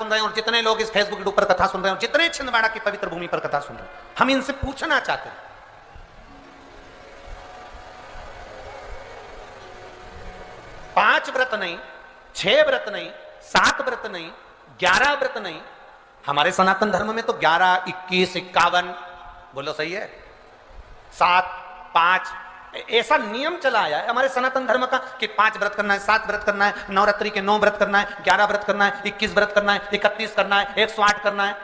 सुन रहे हैं और जितने लोग इस फेसबुक पर कथा सुन रहे हैं, जितने छिंदवाड़ा की पवित्र भूमि पर कथा सुन रहे हैं, हम इनसे पूछना चाहते हैं, 5 व्रत नहीं, 6 व्रत नहीं, 7 व्रत नहीं, 11 व्रत नहीं, हमारे सनातन धर्म में तो 11, 21, 51, बोलो सही है, 7, 5, ऐसा नियम चला आया है हमारे सनातन धर्म का कि 5 व्रत करना है, 7 व्रत करना है, नवरात्रि के 9 व्रत करना है, 11 व्रत करना है, 21 व्रत करना है, 31 करना है, 108 करना है,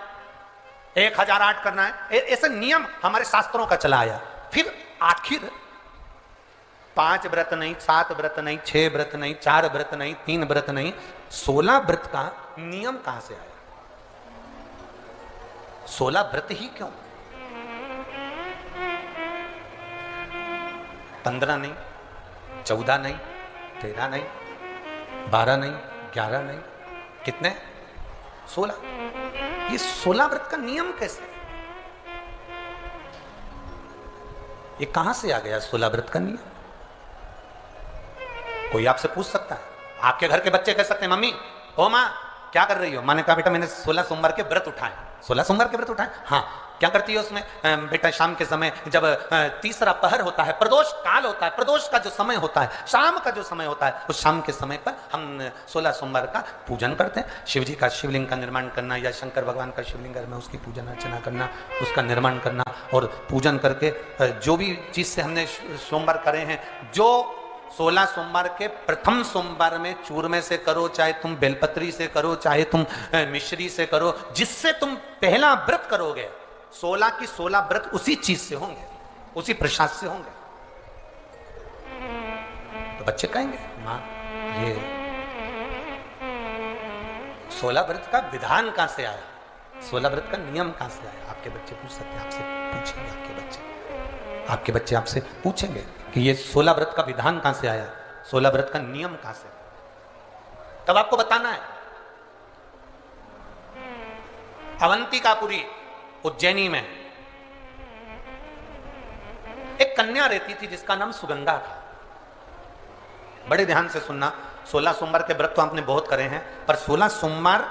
1008 करना है, ऐसा नियम हमारे शास्त्रों का चला आया। फिर आखिर 5 व्रत नहीं, 7 व्रत नहीं, 6 व्रत नहीं, 4 व्रत नहीं, 3 व्रत नहीं, 16 व्रत का नियम कहां से आया? 16 व्रत ही क्यों? 15 नहीं, 14 नहीं, 13 नहीं, 12 नहीं, 11 नहीं, कितने? 16। ये 16 व्रत का नियम कैसे? ये कहां से आ गया 16 व्रत का नियम? कोई आपसे पूछ सकता है, आपके घर के बच्चे कह सकते हैं, मम्मी ओ माँ क्या कर रही हो? मैंने कहा बेटा मैंने 16 सोमवार के व्रत उठाए। 16 सोमवार के व्रत उठाए? हाँ। क्या करती है उसमें? बेटा शाम के समय जब तीसरा पहर होता है, प्रदोष काल होता है, प्रदोष का जो समय होता है, शाम का जो समय होता है, उस शाम के समय पर हम 16 सोमवार का पूजन करते हैं। शिव जी का शिवलिंग का निर्माण करना या शंकर भगवान का शिवलिंग में उसकी पूजन अर्चना करना, उसका निर्माण करना और पूजन करके जो भी चीज से हमने सोमवार करे हैं, जो 16 सोमवार के प्रथम सोमवार में चूरमे से करो, चाहे तुम बेलपत्री से करो, चाहे तुम मिश्री से करो, जिससे तुम पहला व्रत करोगे, 16 की 16 व्रत उसी चीज से होंगे, उसी प्रसाद से होंगे। तो बच्चे कहेंगे माँ ये 16 व्रत का विधान कहां से आया, 16 व्रत का नियम कहां से आया? आपके बच्चे पूछ सकते हैं, आपसे पूछेंगे, आपके बच्चे आपसे पूछेंगे कि ये 16 व्रत का विधान कहां से आया, 16 व्रत का नियम कहां से? तब आपको बताना है। अवंतिकापुरी उज्जैनी में एक कन्या रहती थी जिसका नाम सुगंधा था। बड़े ध्यान से सुनना, 16 सोमवार के व्रत तो आपने बहुत करे हैं, पर 16 सोमवार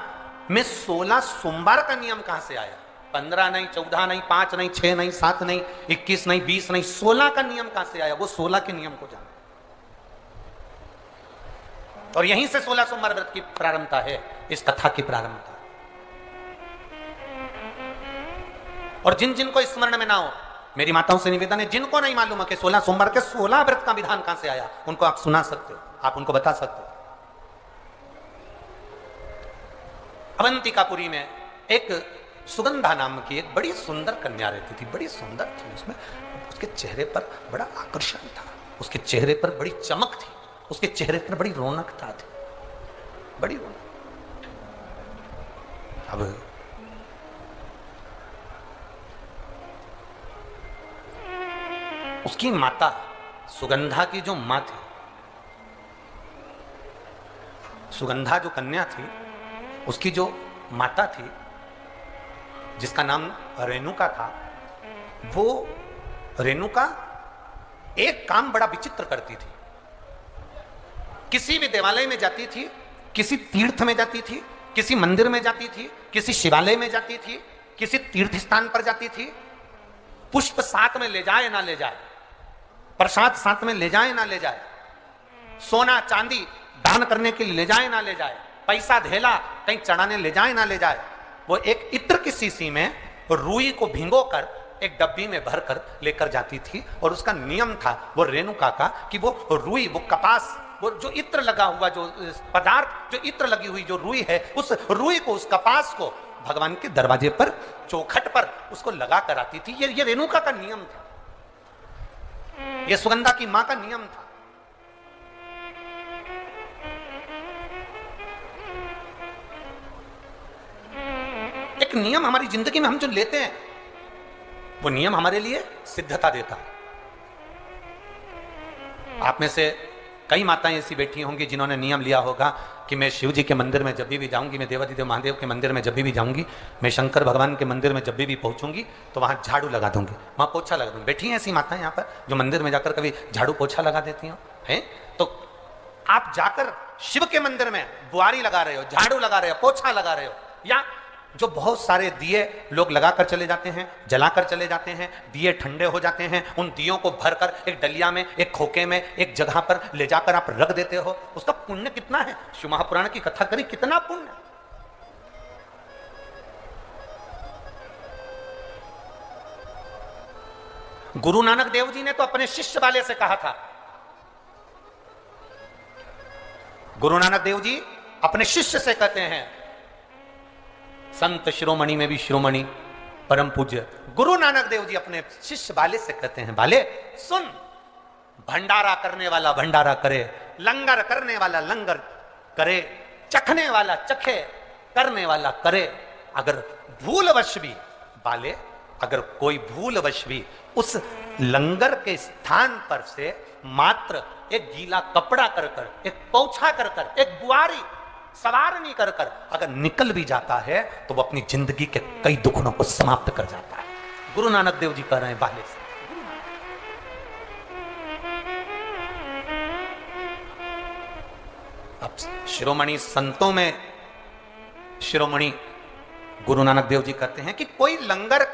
में 16 सोमवार का नियम कहां से आया? 15 नहीं, 14 नहीं, 5 नहीं, 6 नहीं, 7 नहीं, 21 नहीं, 20 नहीं, 16 का नियम कहां से आया? वो 16 के नियम को जाना। और यहीं से 16 सोमवार व्रत की प्रारंभता है, इस कथा की प्रारंभता। और जिन जिन को स्मरण में ना हो, मेरी माताओं से निवेदन है, जिनको नहीं मालूम है कि 16 सोमवार के 16 व्रत का विधान कहां से आया, उनको आप सुना सकते हो, आप उनको बता सकते हो। अवंतिकापुरी में एक सुगंधा नाम की एक बड़ी सुंदर कन्या रहती थी, बड़ी सुंदर थी। उसमें उसके चेहरे पर बड़ा आकर्षण था, उसके चेहरे पर बड़ी चमक थी, उसके चेहरे पर बड़ी रौनकता थी, बड़ी रौनक। अब उसकी माता, सुगंधा की जो मां थी, सुगंधा जो कन्या थी, उसकी जो माता थी जिसका नाम रेणुका था, वो रेणुका एक काम बड़ा विचित्र करती थी। किसी भी देवालय में जाती थी, किसी तीर्थ में जाती थी, किसी मंदिर में जाती थी, किसी शिवालय में जाती थी, किसी तीर्थ स्थान पर जाती थी, पुष्प साथ में ले जाए ना ले जाए, प्रसाद साथ में ले जाए ना ले जाए, सोना चांदी दान करने के लिए ले जाए ना ले जाए, पैसा धेला कहीं चढ़ाने ले जाए ना ले जाए, वो एक इत्र की शीशी में रुई को भिगोकर एक डब्बी में भरकर लेकर जाती थी। और उसका नियम था वो रेणुका का कि वो रुई, वो कपास, वो जो इत्र लगा हुआ, जो पदार्थ, जो इत्र लगी हुई जो रुई है, उस रुई को, उस कपास को भगवान के दरवाजे पर, चौखट पर उसको लगा कर आती थी। ये रेणुका का नियम था, ये सुगंधा की मां का नियम था। एक नियम हमारी जिंदगी में हम जो लेते हैं, वो नियम हमारे लिए सिद्धता देता है। आप में से कई माताएं ऐसी बैठी होंगी जिन्होंने नियम लिया होगा कि मैं शिव जी के मंदिर में जब भी जाऊंगी, मैं देवाधिदेव महादेव के मंदिर में जब भी जाऊंगी, मैं शंकर भगवान के मंदिर में जब भी पहुंचूंगी तो वहां झाड़ू लगा दूंगी, वहां पोछा लगा दूंगी। बैठी हैं ऐसी माताएं यहाँ पर जो मंदिर में जाकर कभी झाड़ू पोछा लगा देती हो, हैं? तो आप जाकर शिव के मंदिर में बुआरी लगा रहे हो, झाड़ू लगा रहे हो, पोछा लगा रहे हो, या जो बहुत सारे दिए लोग लगाकर चले जाते हैं, जलाकर चले जाते हैं, दिए ठंडे हो जाते हैं, उन दियों को भरकर एक डलिया में, एक खोखे में, एक जगह पर ले जाकर आप रख देते हो, उसका पुण्य कितना है? शिव महापुराण की कथा करी, कितना पुण्य। गुरु नानक देव जी ने तो अपने शिष्य वाले से कहा था, गुरु नानक देव जी अपने शिष्य से कहते हैं, संत शिरोमणि में भी शिरोमणि परम पूज्य गुरु नानक देव जी अपने शिष्य बाले से कहते हैं, बाले सुन, भंडारा करने वाला भंडारा करे, लंगर करने वाला लंगर करे, चखने वाला चखे, करने वाला करे। अगर भूलवश भी बाले, अगर कोई भूलवश भी उस लंगर के स्थान पर से मात्र एक गीला कपड़ा कर कर, एक पोछा कर कर, एक बुआरी सवार नहीं कर कर अगर निकल भी जाता है तो वो अपनी जिंदगी के कई दुखों को समाप्त कर जाता है। गुरु नानक देव जी कह रहे हैं बाले से। अब शिरोमणि संतों में शिरोमणि गुरु नानक देव जी कहते हैं कि कोई लंगर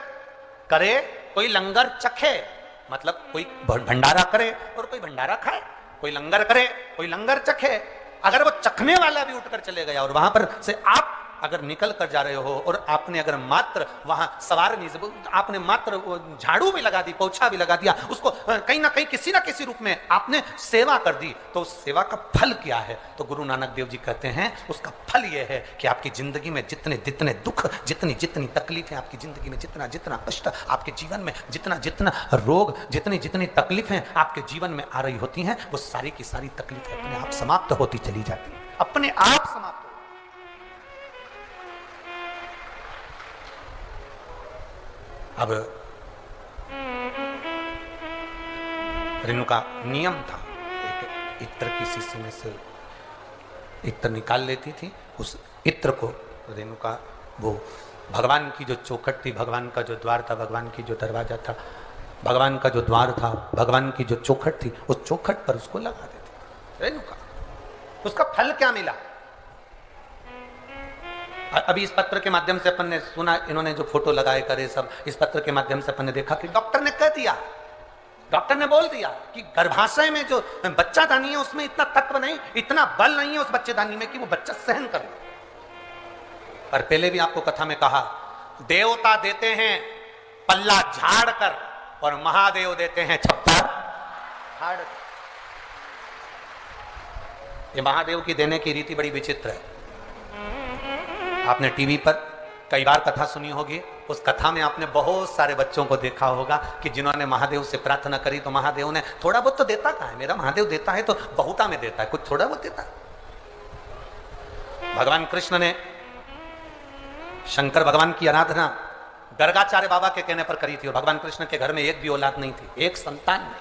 करे, कोई लंगर चखे, मतलब कोई भंडारा करे और कोई भंडारा खाए, कोई लंगर करे, कोई लंगर चखे। अगर वो चखने वाला भी उठकर चले गया और वहां पर से आप अगर निकल कर जा रहे हो और आपने अगर मात्र वहां सवार नहीं, आपने मात्र झाड़ू भी लगा दी, पोछा भी लगा दिया, उसको कहीं ना कहीं किसी ना किसी रूप में आपने सेवा कर दी, तो उस सेवा का फल क्या है? तो गुरु नानक देव जी कहते हैं उसका फल यह है कि आपकी जिंदगी में जितने जितने दुख, जितनी जितनी तकलीफें, आपकी जिंदगी में जितना जितना कष्ट, आपके जीवन में जितना जितना रोग, जितनी जितनी तकलीफें आपके जीवन में आ रही होती हैं, वो सारी की सारी तकलीफें अपने आप समाप्त होती चली जाती है, अपने आप समाप्त। अब रेणुका नियम था, एक इत्र की शीशी में से इत्र निकाल लेती थी, उस इत्र को रेणुका वो भगवान की जो चौखट थी, भगवान का जो द्वार था, भगवान की जो दरवाजा था, भगवान का जो द्वार था, भगवान की जो चौखट थी, उस चौखट पर उसको लगा देती रेणुका। उसका फल क्या मिला? अभी इस पत्र के माध्यम से अपन ने सुना, इन्होंने जो फोटो लगाए करे सब, इस पत्र के माध्यम से अपन ने देखा कि डॉक्टर ने कह दिया, डॉक्टर ने बोल दिया कि गर्भाशय में जो बच्चादानी है उसमें इतना तत्व नहीं, इतना बल नहीं है उस बच्चेदानी में कि वो बच्चा सहन कर ले। पर पहले भी आपको कथा में कहा, देवता देते हैं पल्ला झाड़ कर और महादेव देते हैं छप्पर फाड़ कर। ये महादेव की देने की रीति बड़ी विचित्र है। आपने टीवी पर कई बार कथा सुनी होगी, उस कथा में आपने बहुत सारे बच्चों को देखा होगा कि जिन्होंने महादेव से प्रार्थना करी तो महादेव ने थोड़ा बहुत तो देता कहाँ है, मेरा महादेव देता है तो बहुता में देता है, कुछ थोड़ा बहुत देता है। भगवान कृष्ण ने शंकर भगवान की आराधना गर्गाचार्य बाबा के कहने पर करी थी और भगवान कृष्ण के घर में एक भी औलाद नहीं थी, एक संतान नहीं।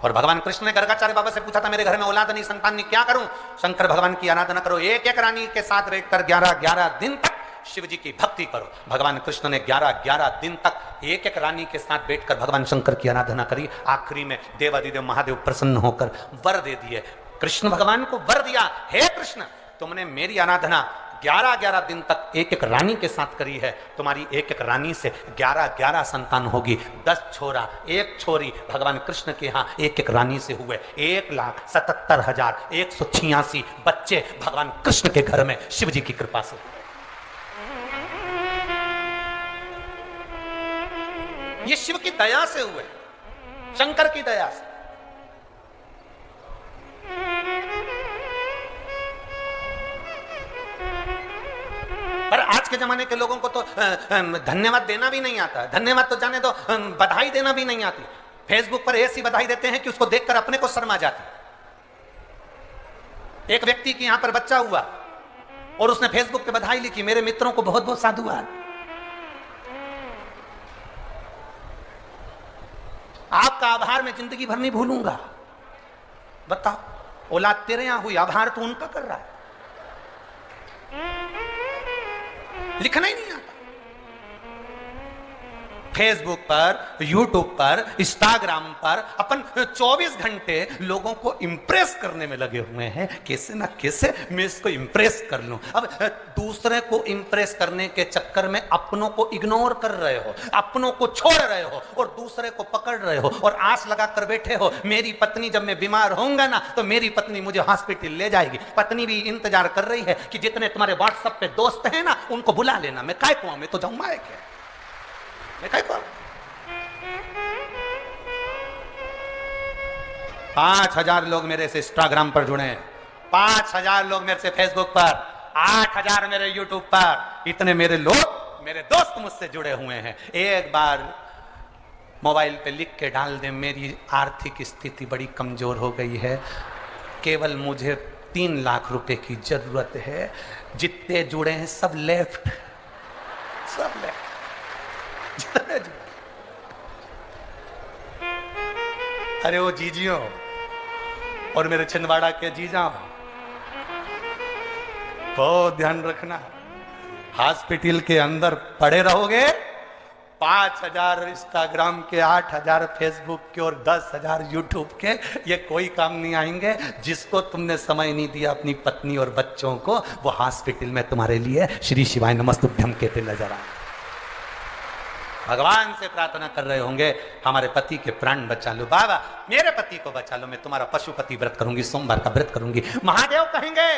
और भगवान कृष्ण ने गर्गाचार्य बाबा से पूछा था, मेरे घर में औलाद नहीं, संतान नहीं, क्या करूं? शंकर भगवान की आराधना करो, एक एक रानी के साथ बैठकर 11-11 दिन तक शिव जी की भक्ति करो। भगवान कृष्ण ने 11-11 दिन तक एक एक रानी के साथ बैठकर भगवान शंकर की आराधना करी। आखिरी में देवादिदेव महादेव प्रसन्न होकर वर दे दिए। कृष्ण भगवान को वर दिया, हे कृष्ण, तुमने मेरी आराधना 11-11 दिन तक एक एक रानी के साथ करी है, तुम्हारी एक एक रानी से 11-11 संतान होगी, 10 छोरा 1 छोरी। भगवान कृष्ण के यहाँ एक एक रानी से हुए 1,77,186 बच्चे भगवान कृष्ण के घर में शिव जी की कृपा से। ये शिव की दया से हुए, शंकर की दया से। पर आज के जमाने के लोगों को तो धन्यवाद देना भी नहीं आता, धन्यवाद तो जाने दो, बधाई देना भी नहीं आती। फेसबुक पर ऐसी बधाई देते हैं कि उसको देखकर अपने को शर्म आ जाती। एक व्यक्ति की यहां पर बच्चा हुआ और उसने फेसबुक पे बधाई लिखी, मेरे मित्रों को बहुत बहुत साधुवाद। आपका आभार मैं जिंदगी भर नहीं भूलूंगा। बताओ, औलाद तेरे यहां हुई, आभार तो उनका कर रहा है, लिखना ही नहीं आता। फेसबुक पर, यूट्यूब पर, इंस्टाग्राम पर अपन 24 घंटे लोगों को इंप्रेस करने में लगे हुए हैं। कैसे ना कैसे मैं इसको इंप्रेस कर लूं। अब दूसरे को इंप्रेस करने के चक्कर में अपनों को इग्नोर कर रहे हो, अपनों को छोड़ रहे हो और दूसरे को पकड़ रहे हो और आस लगा कर बैठे हो मेरी पत्नी जब मैं बीमार होऊंगा ना तो मेरी पत्नी मुझे हॉस्पिटल ले जाएगी। पत्नी भी इंतजार कर रही है कि जितने तुम्हारे व्हाट्सएप पे दोस्त हैं ना उनको बुला लेना। मैं काय को मैं तो जाऊंगा क्या, मैं काय को। 5000 लोग मेरे से इंस्टाग्राम पर जुड़े हैं, 5000 लोग मेरे से फेसबुक पर, 8000 मेरे यूट्यूब पर। इतने मेरे लोग, मेरे दोस्त मुझसे जुड़े हुए हैं। एक बार मोबाइल पे लिख के डाल दे मेरी आर्थिक स्थिति बड़ी कमजोर हो गई है, केवल मुझे 3 लाख रुपए की जरूरत है। जितने जुड़े हैं सब लेफ्ट, सब लेफ्ट। अरे वो जीजियों और मेरे छिंदवाड़ा के जीजा, बहुत ध्यान रखना, हॉस्पिटल के अंदर पड़े रहोगे। 5000 इंस्टाग्राम के, 8000 फेसबुक के और 10,000 यूट्यूब के, ये कोई काम नहीं आएंगे। जिसको तुमने समय नहीं दिया अपनी पत्नी और बच्चों को, वो हॉस्पिटल में तुम्हारे लिए श्री शिवाय नमस्तुभ्यम कहते नजर आए। भगवान से प्रार्थना कर रहे होंगे हमारे पति के प्राण बचा लो बाबा, मेरे पति को बचा लो, मैं तुम्हारा पशुपति व्रत करूंगी, सोमवार का व्रत करूंगी। महादेव कहेंगे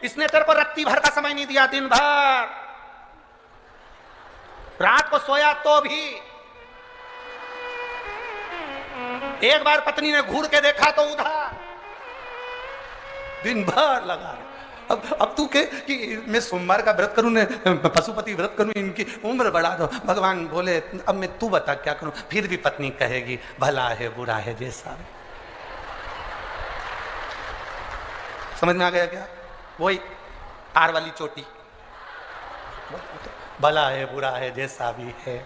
इसने तेरे को रत्ती भर का समय नहीं दिया, दिन भर रात को सोया तो भी। एक बार पत्नी ने घूर के देखा तो उधर, दिन भर लगा। अब तू के कि मैं सोमवार का व्रत करूं, पशुपति व्रत करूं, इनकी उम्र बढ़ा दो। भगवान बोले अब मैं तू बता क्या करूं। फिर भी पत्नी कहेगी भला है बुरा है जैसा। समझ में आ गया क्या? वही तार वाली चोटी, भला है बुरा है जैसा भी है,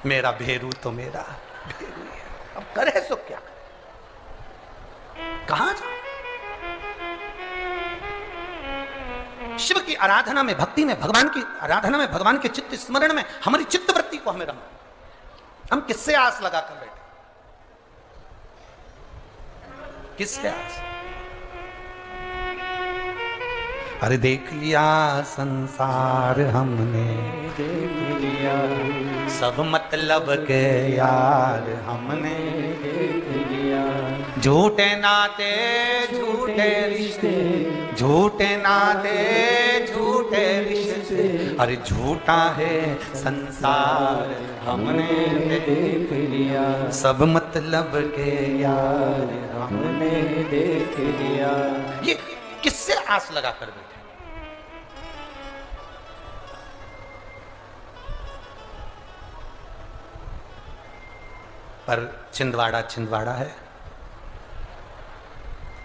मेरा भेरू तो मेरा भेरू है। अब करे सो क्या, कहां जाए? शिव की आराधना में, भक्ति में, भगवान की आराधना में, भगवान के चित्त स्मरण में हमारी चित्त वृत्ति को हमें रखना। हम किससे आस लगा कर बैठे, किससे आस? अरे देख लिया संसार हमने, देख लिया सब मतलब के यार हमने, देख लिया झूठे नाते झूठे रिश्ते, झूठे नाते झूठे रिश्ते, अरे झूठा है संसार हमने देख लिया, सब मतलब के यार हमने देख लिया। ये किससे आस लगा कर बैठे? पर छिंदवाड़ा छिंदवाड़ा है।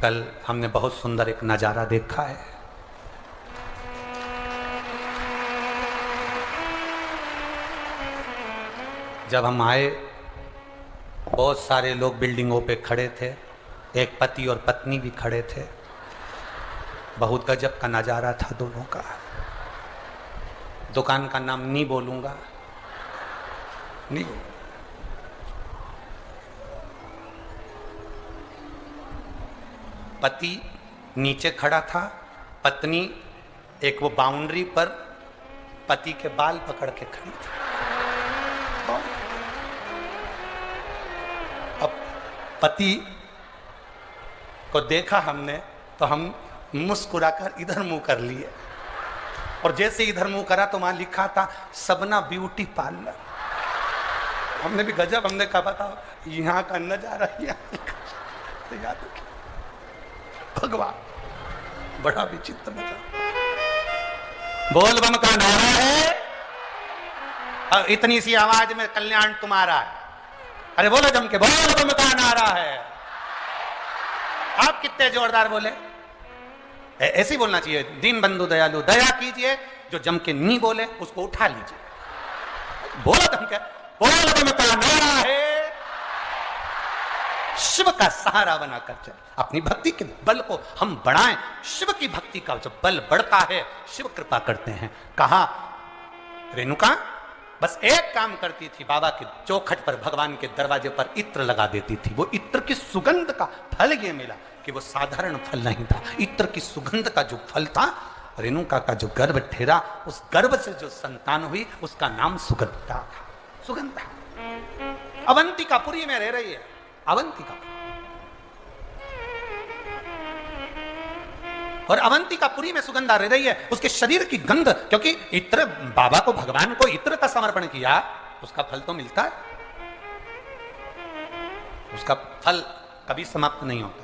कल हमने बहुत सुंदर एक नजारा देखा है। जब हम आए बहुत सारे लोग बिल्डिंगों पे खड़े थे, एक पति और पत्नी भी खड़े थे। बहुत गजब का नजारा था दोनों का। दुकान का नाम नहीं बोलूंगा, नहीं बोलूंगा। पति नीचे खड़ा था, पत्नी एक वो बाउंड्री पर पति के बाल पकड़ के खड़ी थी। अब पति को देखा हमने तो हम मुस्कुराकर इधर मुंह कर लिए, और जैसे इधर मुंह करा तो वहां लिखा था सबना ब्यूटी पार्लर। हमने भी गजब, हमने कहा बताओ यहाँ का नजारा तो याद रखिए। भगवान बड़ा विचित्र नजारा। बोल बम का नारा है और इतनी सी आवाज में कल्याण तुम्हारा है। अरे बोलो जम के, बोल बम का नारा है। आप कितने जोरदार बोले, ऐसे ही बोलना चाहिए। दीन बंधु दयालु दया कीजिए, जो जम के नहीं बोले उसको उठा लीजिए। बोलो जम के, बोल बम का नारा है। शिव का सहारा बनाकर चल, अपनी भक्ति के बल को हम बढ़ाएं। शिव की भक्ति का जब बल बढ़ता है शिव कृपा करते हैं। कहा रेणुका बस एक काम करती थी, बाबा के चौखट पर, भगवान के दरवाजे पर इत्र लगा देती थी। वो इत्र की सुगंध का फल ये मिला कि वो साधारण फल नहीं था। इत्र की सुगंध का जो फल था, रेणुका का जो गर्भ ठेरा, उस गर्भ से जो संतान हुई उसका नाम सुगंधा था। सुगंधा अवंतिकापुरी में रह रही है, अवंतिकापुरी। और अवंतिकापुरी में सुगंधा रह रही है, उसके शरीर की गंध, क्योंकि इत्र, बाबा को, भगवान को इत्र का समर्पण किया, उसका फल तो मिलता है, उसका फल कभी समाप्त नहीं होता।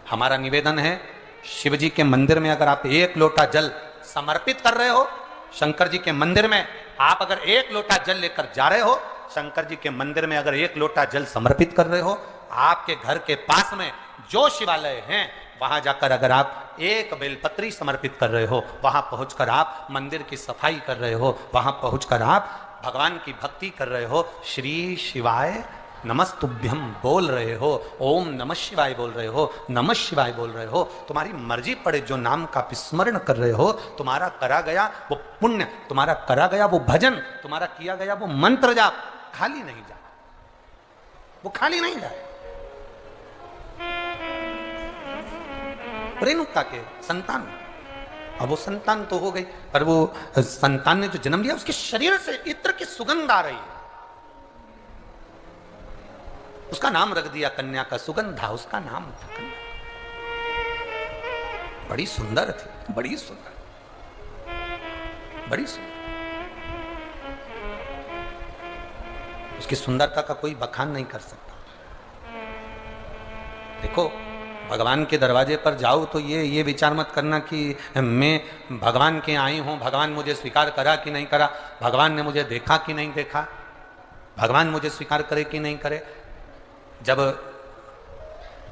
हमारा निवेदन है, शिव जी के मंदिर में अगर आप एक लोटा जल समर्पित कर रहे हो, शंकर जी के मंदिर में आप अगर एक लोटा जल लेकर जा रहे हो, शंकर जी के मंदिर में अगर एक लोटा जल समर्पित कर रहे हो, आपके घर के पास में जो शिवालय हैं वहां जाकर अगर आप एक बेलपत्री समर्पित कर रहे हो, वहां पहुंचकर आप मंदिर की सफाई कर रहे हो, वहां पहुंचकर आप भगवान की भक्ति कर रहे हो, श्री शिवाय नमस्तुभ्यम बोल रहे हो, ओम नमः शिवाय बोल रहे हो, नमः शिवाय बोल रहे हो, तुम्हारी मर्जी पड़े जो नाम का विस्मरण कर रहे हो, तुम्हारा करा गया वो पुण्य, तुम्हारा करा गया वो भजन, तुम्हारा किया गया वो मंत्र जाप खाली नहीं जाए, वो खाली नहीं जाए। रेणुका के संतान, अब वो संतान तो हो गई, पर वो संतान ने जो जन्म लिया उसके शरीर से इत्र की सुगंध आ रही है, उसका नाम रख दिया कन्या का सुगंधा, उसका नाम था कन्या। बड़ी सुंदर थी, बड़ी सुंदर, बड़ी सुंदर। उसकी सुंदरता का कोई बखान नहीं कर सकता। देखो, भगवान के दरवाजे पर जाओ तो ये विचार मत करना कि मैं भगवान के आई हूं, भगवान मुझे स्वीकार करा कि नहीं करा, भगवान ने मुझे देखा कि नहीं देखा, भगवान मुझे स्वीकार करे कि नहीं करे। जब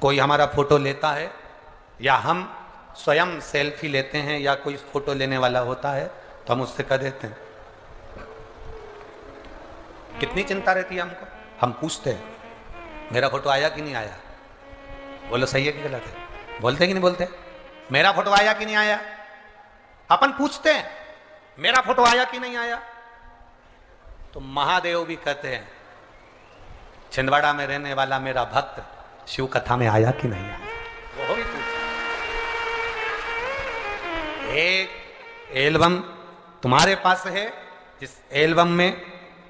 कोई हमारा फोटो लेता है या हम स्वयं सेल्फी लेते हैं या कोई फोटो लेने वाला होता है तो हम उससे कह देते हैं, कितनी चिंता रहती है हमको, हम पूछते हैं मेरा फोटो आया कि नहीं आया, बोलो सही है कि गलत है, बोलते कि नहीं बोलते, मेरा फोटो आया कि नहीं आया, अपन पूछते हैं मेरा फोटो आया कि नहीं आया। तो महादेव भी कहते हैं छिंदवाड़ा में रहने वाला मेरा भक्त शिव कथा में आया कि नहीं आया, वो भी पूछते। एक एल्बम तुम्हारे पास है, जिस एल्बम में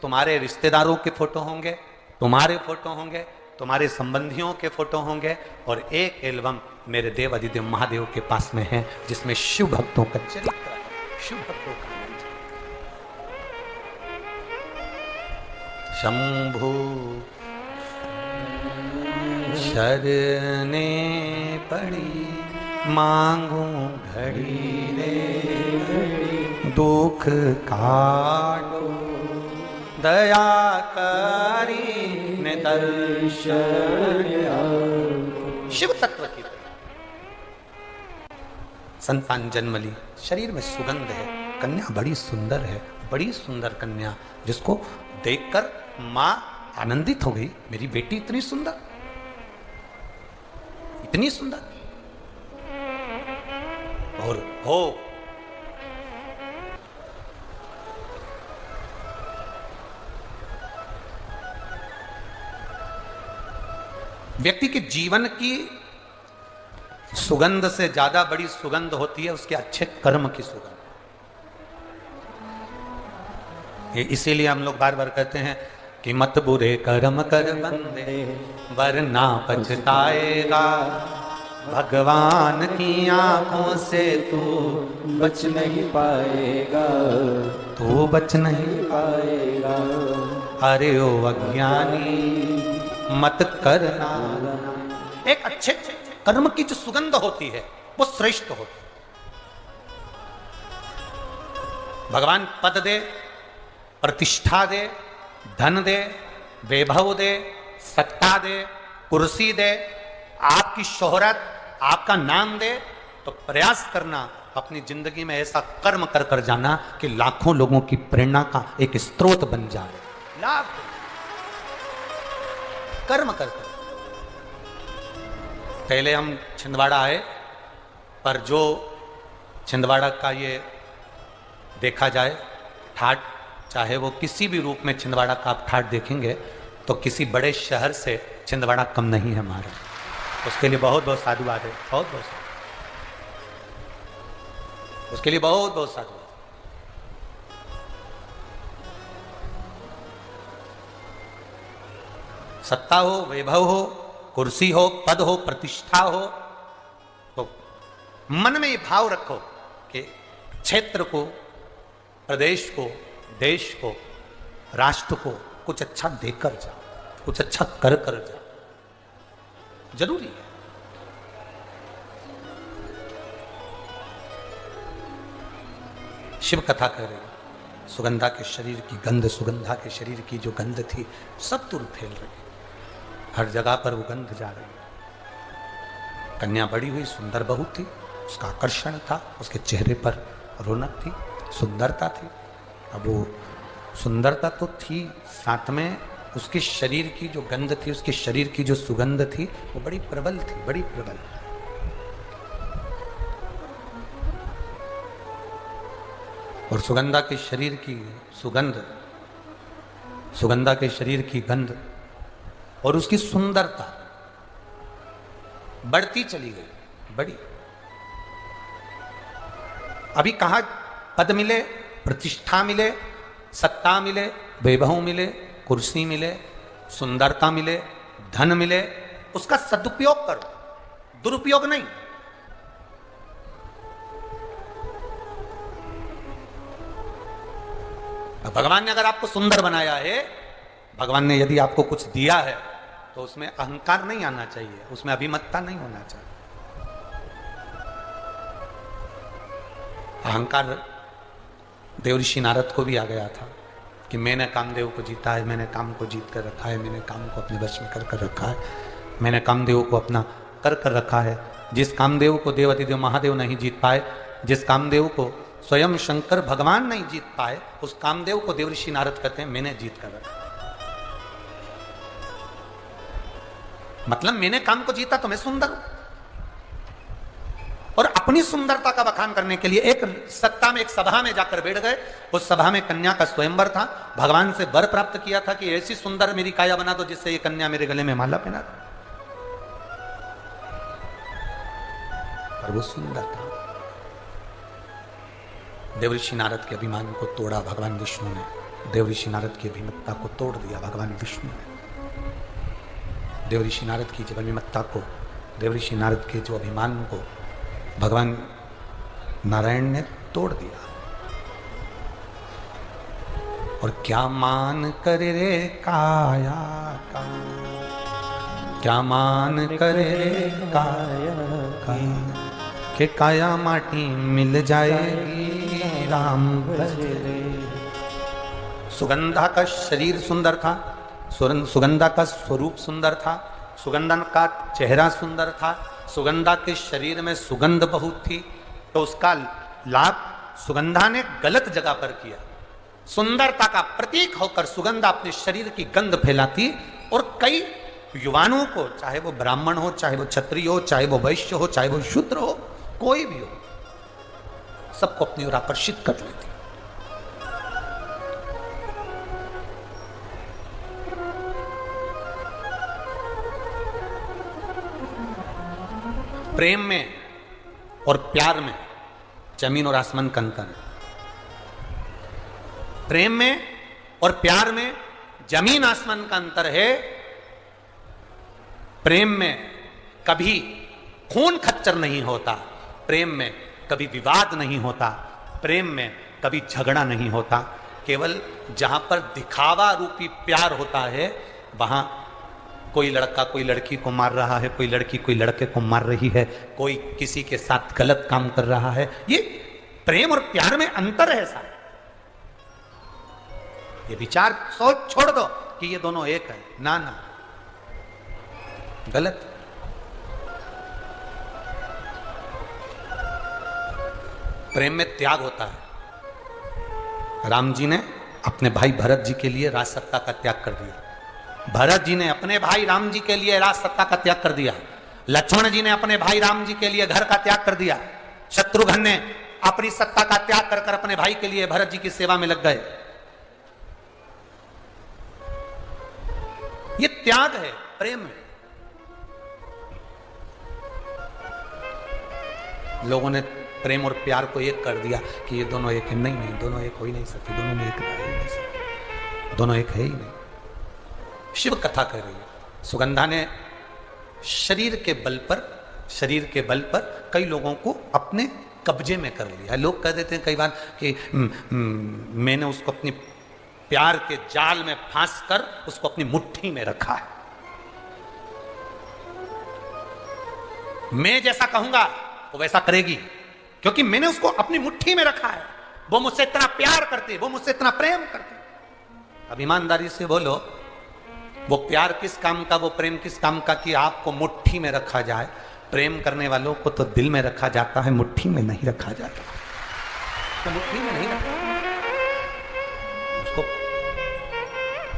तुम्हारे रिश्तेदारों के फोटो होंगे, तुम्हारे फोटो होंगे, तुम्हारे संबंधियों के फोटो होंगे, और एक एल्बम मेरे देव अधिदेव महादेव के पास में है जिसमें शिव भक्तों का चरित्र है, शिव भक्तों का शंभु शरणे पड़ी मांगू घड़ी रे, दुख काटो दया करी ने दर्शन। शिव तत्व की संतान जन्म ली, शरीर में सुगंध है, कन्या बड़ी सुंदर है, बड़ी सुंदर कन्या, जिसको देखकर मां आनंदित हो गई, मेरी बेटी इतनी सुंदर, इतनी सुंदर। और हो व्यक्ति के जीवन की सुगंध से ज्यादा बड़ी सुगंध होती है उसके अच्छे कर्म की सुगंध। इसीलिए हम लोग बार बार कहते हैं कि मत बुरे कर्म कर बंदे वरना पछताएगा, भगवान की आंखों से तू बच नहीं पाएगा, तू बच नहीं पाएगा। अरे ओ अज्ञानी मत करना। एक अच्छे कर्म की जो सुगंध होती है वो श्रेष्ठ होती है। भगवान पद दे, प्रतिष्ठा दे, धन दे, वैभव दे, सत्ता दे, कुर्सी दे, आपकी शोहरत, आपका नाम दे, तो प्रयास करना अपनी जिंदगी में ऐसा कर्म कर कर जाना कि लाखों लोगों की प्रेरणा का एक स्रोत बन जाए। लाख कर्म कर कर। पहले हम छिंदवाड़ा आए, पर जो छिंदवाड़ा का ये देखा जाए ठाट चाहे वो किसी भी रूप में छिंदवाड़ा का आप ठाट देखेंगे तो किसी बड़े शहर से छिंदवाड़ा कम नहीं है महाराज। उसके लिए बहुत बहुत साधुवाद है, बहुत बहुत उसके लिए बहुत बहुत साधुवाद। सत्ता हो, वैभव हो, कुर्सी हो, पद हो, प्रतिष्ठा हो, तो मन में ये भाव रखो कि क्षेत्र को, प्रदेश को, देश को, राष्ट्र को कुछ अच्छा देकर जाओ, कुछ अच्छा कर जाओ। जरूरी है। शिव कथा कह रही है, सुगंधा के शरीर की गंध, सुगंधा के शरीर की जो गंध थी सब दूर फैल रही, हर जगह पर वो गंध जा रही है। कन्या बड़ी हुई, सुंदर बहू थी, उसका आकर्षण था, उसके चेहरे पर रौनक थी, सुंदरता थी। अब वो सुंदरता तो थी, साथ में उसके शरीर की जो गंध थी, उसके शरीर की जो सुगंध थी वो बड़ी प्रबल थी, बड़ी प्रबल। और सुगंधा के शरीर की सुगंध, सुगंधा के शरीर की गंध और उसकी सुंदरता बढ़ती चली गई, बड़ी। अभी कहा पद मिले, प्रतिष्ठा मिले, सत्ता मिले, वैभव मिले, कुर्सी मिले, सुंदरता मिले, धन मिले, उसका सदुपयोग करो, दुरुपयोग नहीं। भगवान ने अगर आपको सुंदर बनाया है, भगवान ने यदि आपको कुछ दिया है तो उसमें अहंकार नहीं आना चाहिए, उसमें अभिमतता नहीं होना चाहिए। अहंकार देवऋषि नारद को भी आ गया था कि मैंने कामदेव को जीता है, मैंने काम को जीत कर रखा है, मैंने काम को अपने वश में कर रखा है, मैंने कामदेव को अपना कर रखा है। जिस कामदेव को देवाधिदेव महादेव नहीं जीत पाए, जिस कामदेव को स्वयं शंकर भगवान नहीं जीत पाए, उस कामदेव को देवऋषि नारद कहते हैं मैंने जीत कर रखा। मतलब मैंने काम को जीता तो मैं सुंदर हूं। और अपनी सुंदरता का बखान करने के लिए एक सत्ता में, एक सभा में जाकर बैठ गए। उस सभा में कन्या का स्वयंवर था, भगवान से वर प्राप्त किया था कि ऐसी सुंदर मेरी काया बना दो जिससे ये कन्या मेरे गले में माला पहना दो। और वो सुंदर था। देवऋषि नारद के अभिमान को तोड़ा भगवान विष्णु ने, देवऋषि नारद की अभिमत्ता को तोड़ दिया भगवान विष्णु ने। देवऋषि नारद की जब अभिमत्ता को, देवऋषि नारद के जो अभिमान को भगवान नारायण ने तोड़ दिया। और क्या मान करे रे काया का, क्या मान करे रे काया का, के काया माटी मिल जाएगी राम भजरे। सुगंधा का शरीर सुंदर था, सुगंधा का स्वरूप सुंदर था, सुगंधा का चेहरा सुंदर था, सुगंधा के शरीर में सुगंध बहुत थी, तो उसका लाभ सुगंधा ने गलत जगह पर किया। सुंदरता का प्रतीक होकर सुगंधा अपने शरीर की गंध फैलाती और कई युवाओं को, चाहे वो ब्राह्मण हो, चाहे वो क्षत्रिय हो, चाहे वो वैश्य हो, चाहे वो शूद्र हो, कोई भी हो, सबको अपनी ओर आकर्षित कर लेती। प्रेम में और प्यार में जमीन और आसमान का अंतर है। प्रेम में और प्यार में जमीन आसमान का अंतर है। प्रेम में कभी खून खच्चर नहीं होता, प्रेम में कभी विवाद नहीं होता, प्रेम में कभी झगड़ा नहीं होता। केवल जहां पर दिखावा रूपी प्यार होता है, वहां कोई लड़का कोई लड़की को मार रहा है, कोई लड़की कोई लड़के को मार रही है, कोई किसी के साथ गलत काम कर रहा है। ये प्रेम और प्यार में अंतर है साहब। ये विचार सोच छोड़ दो कि ये दोनों एक है, ना ना, गलत। प्रेम में त्याग होता है। राम जी ने अपने भाई भरत जी के लिए राज सत्ता का त्याग कर दिया। भरत जी ने अपने भाई राम जी के लिए राज सत्ता का त्याग कर दिया। लक्ष्मण जी ने अपने भाई राम जी के लिए घर का त्याग कर दिया। शत्रुघ्न ने अपनी सत्ता का त्याग कर अपने भाई के लिए भरत जी की सेवा में लग गए। ये त्याग है, प्रेम है। लोगों ने प्रेम और प्यार को एक कर दिया कि ये दोनों एक है। नहीं नहीं, दोनों एक हो ही नहीं सकते, दोनों में एक रह ही नहीं सकते, दोनों एक है ही नहीं। शिव कथा कह रही है, सुगंधा ने शरीर के बल पर कई लोगों को अपने कब्जे में कर लिया। लोग कह देते हैं कई बार कि मैंने उसको अपनी प्यार के जाल में फांस कर उसको अपनी मुट्ठी में रखा है। मैं जैसा कहूंगा वो वैसा करेगी, क्योंकि मैंने उसको अपनी मुट्ठी में रखा है। वो मुझसे इतना प्यार करती है, वो मुझसे इतना प्रेम करती है। अब ईमानदारी से बोलो, वो प्यार किस काम का, वो प्रेम किस काम का कि आपको मुट्ठी में रखा जाए। प्रेम करने वालों को तो दिल में रखा जाता है, मुट्ठी में नहीं रखा जाता। तो मुट्ठी में नहीं रखा। उसको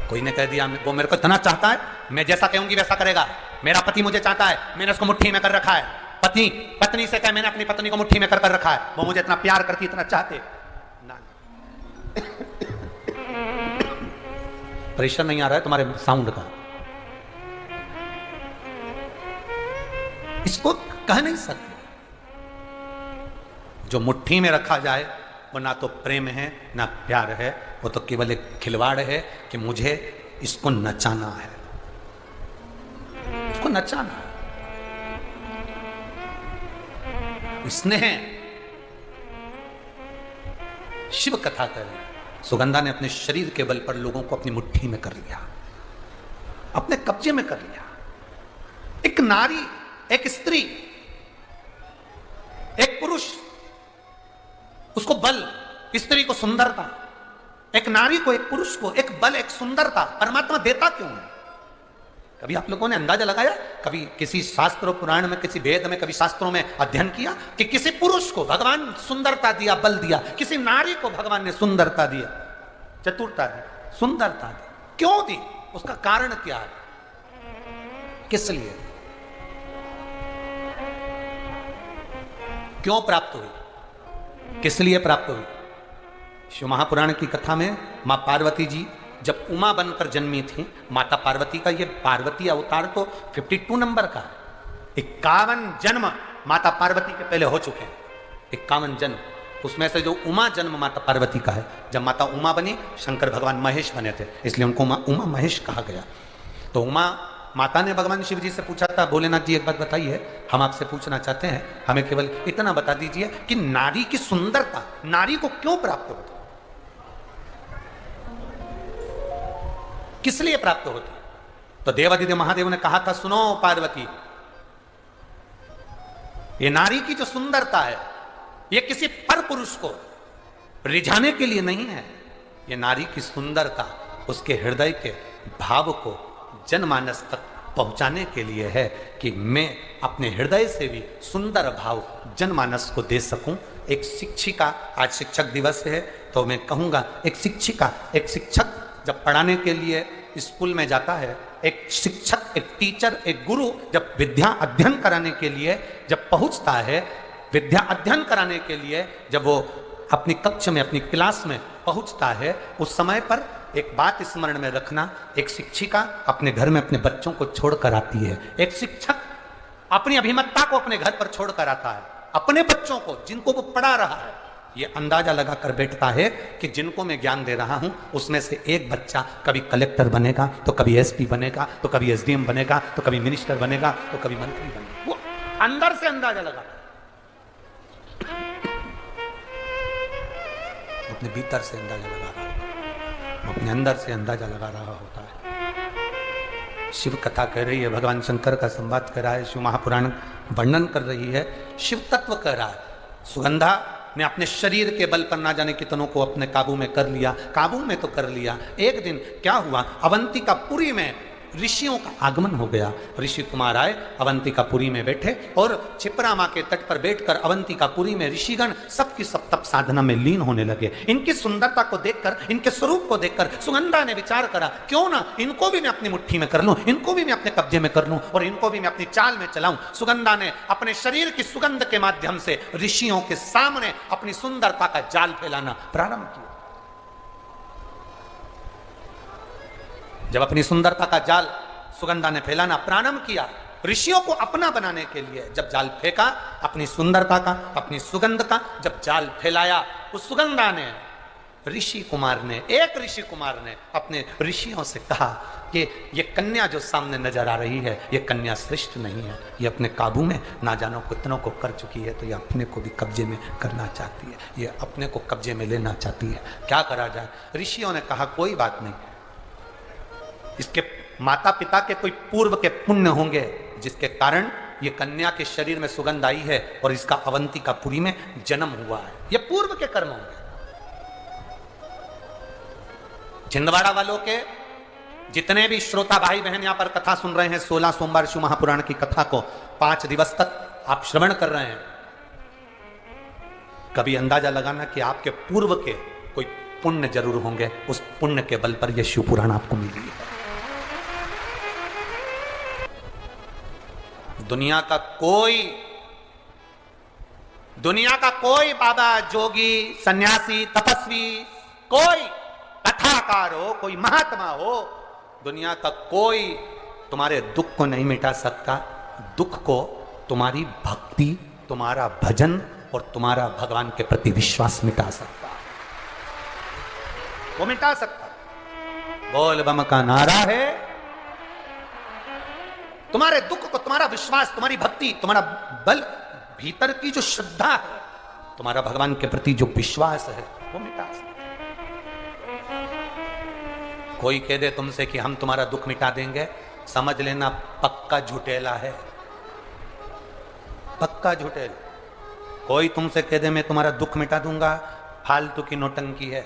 कोई ने कह दिया वो मेरे को इतना चाहता है, मैं जैसा कहूंगी वैसा करेगा। मेरा पति मुझे चाहता है, मैंने उसको मुट्ठी में कर रखा है। पत्नी से कहे मैंने अपनी पत्नी को मुट्ठी में कर रखा है, वो मुझे इतना प्यार करती, इतना चाहते ना। प्रेशर नहीं आ रहा है तुम्हारे साउंड का, इसको कह नहीं सकते। जो मुट्ठी में रखा जाए वो ना तो प्रेम है ना प्यार है, वो तो केवल एक खिलवाड़ है कि मुझे इसको नचाना है, इसको नचाना है। स्नेह शिव कथा कर रही। सुगंधा ने अपने शरीर के बल पर लोगों को अपनी मुट्ठी में कर लिया, अपने कब्जे में कर लिया। एक नारी, एक स्त्री, एक पुरुष, उसको बल, स्त्री को सुंदरता, एक नारी को, एक पुरुष को एक बल, एक सुंदरता परमात्मा देता क्यों है? कभी आप लोगों ने अंदाजा लगाया? कभी किसी शास्त्र पुराण में, किसी वेद में, कभी शास्त्रों में अध्ययन किया कि किसी पुरुष को भगवान सुंदरता दिया, बल दिया, किसी नारी को भगवान ने सुंदरता दिया, चतुरता दी, सुंदरता दी? क्यों दी? उसका कारण क्या है? किस लिए, क्यों प्राप्त हुई, किस लिए प्राप्त हुई? शिव महापुराण की कथा में मां पार्वती जी जब उमा बनकर जन्मी थी, माता पार्वती का ये पार्वती अवतार तो 52 नंबर का है। 51 जन्म माता पार्वती के पहले हो चुके हैं, 51 जन्म। उसमें से जो उमा जन्म माता पार्वती का है, जब माता उमा बनी शंकर भगवान महेश बने थे, इसलिए उनको उमा महेश कहा गया। तो उमा माता ने भगवान शिव जी से पूछा था, भोलेनाथ जी एक बात बताइए, हम आपसे पूछना चाहते हैं, हमें केवल इतना बता दीजिए कि नारी की सुंदरता नारी को क्यों प्राप्त होती, किस लिए प्राप्त होती? तो देवादिदेव महादेव ने कहा था, सुनो पार्वती, ये नारी की जो सुंदरता है ये किसी पर पुरुष को रिझाने के लिए नहीं है। ये नारी की सुंदरता उसके हृदय के भाव को जनमानस तक पहुंचाने के लिए है कि मैं अपने हृदय से भी सुंदर भाव जनमानस को दे सकूं। एक शिक्षिका, आज शिक्षक दिवस है तो मैं कहूंगा, एक शिक्षिका, एक शिक्षक जब पढ़ाने के लिए स्कूल में जाता है, एक शिक्षक, एक टीचर, एक गुरु जब विद्या अध्ययन कराने के लिए जब पहुंचता है, विद्या अध्ययन कराने के लिए जब वो अपनी कक्ष में, अपनी क्लास में पहुंचता है, उस समय पर एक बात स्मरण में रखना, एक शिक्षिका अपने घर में अपने बच्चों को छोड़कर आती है, एक शिक्षक अपनी अभिमतता को अपने घर पर छोड़कर आता है, अपने बच्चों को जिनको वो पढ़ा रहा है, ये अंदाजा लगाकर बैठता है कि जिनको मैं ज्ञान दे रहा हूं उसमें से एक बच्चा कभी कलेक्टर बनेगा, तो कभी एसपी बनेगा, तो कभी एसडीएम बनेगा, तो कभी मिनिस्टर बनेगा, तो कभी मंत्री बनेगा। वो अंदर से अंदाजा लगा, अपने भीतर से अंदाजा लगा रहा है, अपने अंदर से अंदाजा लगा रहा होता है। शिव कथा कह रही है, भगवान शंकर का संवाद कर रहा है, शिव महापुराण वर्णन कर रही है, शिव तत्व कह रहा है। सुगंधा ने अपने शरीर के बल पर ना जाने कितनों को अपने काबू में कर लिया, काबू में तो कर लिया। एक दिन क्या हुआ, अवंतिकापुरी में ऋषियों का आगमन हो गया। ऋषि कुमार आए, अवंतिकापुरी में बैठे और छिपरा माँ के तट पर बैठकर अवंतिकापुरी में ऋषिगण सबकी सब तप साधना में लीन होने लगे। इनकी सुंदरता को देखकर, इनके स्वरूप को देखकर सुगंधा ने विचार करा, क्यों ना इनको भी मैं अपनी मुट्ठी में कर लूं, इनको भी मैं अपने कब्जे में कर लूं और इनको भी मैं अपनी चाल में चलाऊं। सुगंधा ने अपने शरीर की सुगंध के माध्यम से ऋषियों के सामने अपनी सुंदरता का जाल फैलाना प्रारंभ किया। जब अपनी सुंदरता का जाल सुगंधा ने फैलाना प्रारंभ किया ऋषियों को अपना बनाने के लिए। जब जाल फेंका, अपनी सुंदरता का, अपनी सुगंध का जब जाल फैलाया, उस सुगंधा ने एक ऋषि कुमार ने अपने ऋषियों से कहा कि ये कन्या जो सामने नजर आ रही है, ये कन्या श्रेष्ठ नहीं है, ये अपने काबू में ना जानो कितनों को कर चुकी है, तो ये अपने को भी कब्जे में करना चाहती है, ये अपने को कब्जे में लेना चाहती है, क्या करा जाए। ऋषियों ने कहा कोई बात नहीं, इसके माता पिता के कोई पूर्व के पुण्य होंगे जिसके कारण ये कन्या के शरीर में सुगंध आई है और इसका अवंतिकापुरी में जन्म हुआ है, ये पूर्व के कर्म होंगे। छिंदवाड़ा वालों के जितने भी श्रोता भाई बहन यहां पर कथा सुन रहे हैं, 16 सोमवार शिव महापुराण की कथा को 5 दिवस तक आप श्रवण कर रहे हैं, कभी अंदाजा लगाना कि आपके पूर्व के कोई पुण्य जरूर होंगे, उस पुण्य के बल पर यह शिव पुराण आपको मिली है। दुनिया का कोई बाबा, जोगी, सन्यासी, तपस्वी, कोई कथाकार हो, कोई महात्मा हो, दुनिया का कोई तुम्हारे दुख को नहीं मिटा सकता। दुख को तुम्हारी भक्ति, तुम्हारा भजन और तुम्हारा भगवान के प्रति विश्वास मिटा सकता, वो मिटा सकता। बोल बम का नारा है, तुम्हारे दुख को, तुम्हारा विश्वास, तुम्हारी भक्ति, तुम्हारा बल, भीतर की जो श्रद्धा है, तुम्हारा भगवान के प्रति जो विश्वास है, वो मिटा सकता। कोई कह दे तुमसे कि हम तुम्हारा दुख मिटा देंगे, समझ लेना पक्का झूठेला है, पक्का झूठेला। कोई तुमसे कह दे मैं तुम्हारा दुख मिटा दूंगा, फालतू की नौटंकी है।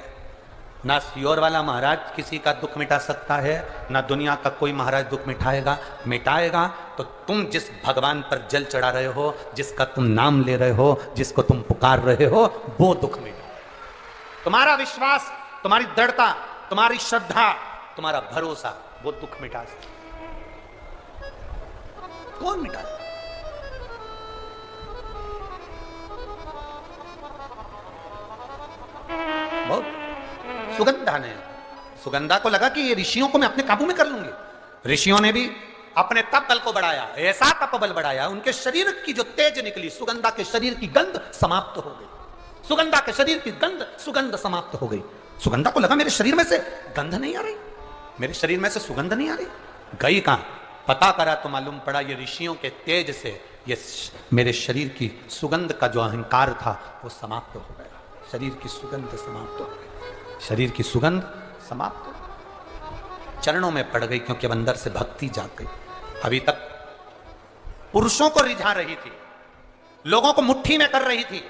ना सियोर वाला महाराज किसी का दुख मिटा सकता है, ना दुनिया का कोई महाराज दुख मिटाएगा तो तुम जिस भगवान पर जल चढ़ा रहे हो, जिसका तुम नाम ले रहे हो, जिसको तुम पुकार रहे हो, वो दुख मिटा। तुम्हारा विश्वास, तुम्हारी दृढ़ता, तुम्हारी श्रद्धा, तुम्हारा भरोसा, वो दुख मिटा सकता। कौन मिटा? बहुत सुगंधा को लगा कि ये ऋषियों को मैं अपने काबू में कर लूंगी। ऋषियों ने भी अपने तप बल को बढ़ाया, ऐसा तप बल बढ़ाया, उनके शरीर की जो तेज निकली, सुगंधा के शरीर की गंध समाप्त हो गई। सुगंधा के शरीर की सुगंध समाप्त हो गई। सुगंधा को लगा मेरे शरीर में से गंध नहीं आ रही, मेरे शरीर में से सुगंध नहीं आ रही। गई कहां? पता करा तो मालूम पड़ा ये ऋषियों के तेज से ये मेरे शरीर की सुगंध का जो अहंकार था वो समाप्त हो गया। शरीर की सुगंध समाप्त हो गई, शरीर की सुगंध समाप्त हो गई, चरणों में पड़ गई, क्योंकि अब अंदर से भक्ति जाग गई। अभी तक पुरुषों को रिझा रही थी, लोगों को मुट्ठी में कर रही थी,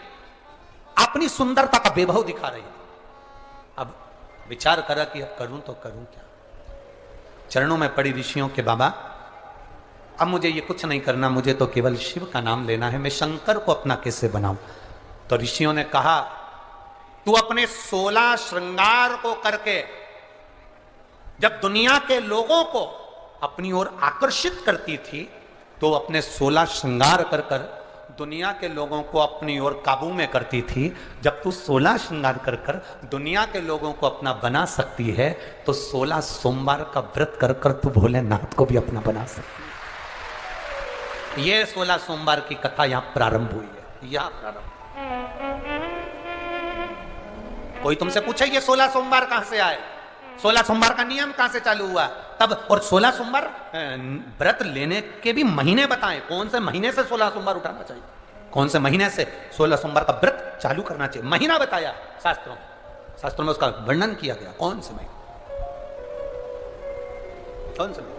अपनी सुंदरता का वैभव दिखा रही थी। अब विचार करा कि अब करूं तो करूं क्या। चरणों में पड़ी ऋषियों के, बाबा अब मुझे ये कुछ नहीं करना, मुझे तो केवल शिव का नाम लेना है, मैं शंकर को अपना कैसे बनाऊं। तो ऋषियों ने कहा तू अपने 16 श्रृंगार को करके जब दुनिया के लोगों को अपनी ओर आकर्षित करती थी, तो अपने 16 श्रृंगार कर कर दुनिया के लोगों को अपनी ओर काबू में करती थी। जब तू 16 श्रृंगार कर कर दुनिया के लोगों को अपना बना सकती है, तो 16 सोमवार का व्रत कर कर तू भोलेनाथ को भी अपना बना सकती है। ये 16 सोमवार की कथा यहां प्रारंभ हुई है, यहां प्रारंभ। कोई तुमसे पूछे ये 16 सोमवार कहां से आए, 16 सोमवार का नियम कहां से चालू हुआ तब, और 16 सोमवार व्रत लेने के भी महीने बताएं, कौन से महीने से 16 सोमवार उठाना चाहिए, कौन से महीने से 16 सोमवार का व्रत चालू करना चाहिए, महीना बताया शास्त्रों में उसका वर्णन किया गया। कौन से महीने, कौन से महीने?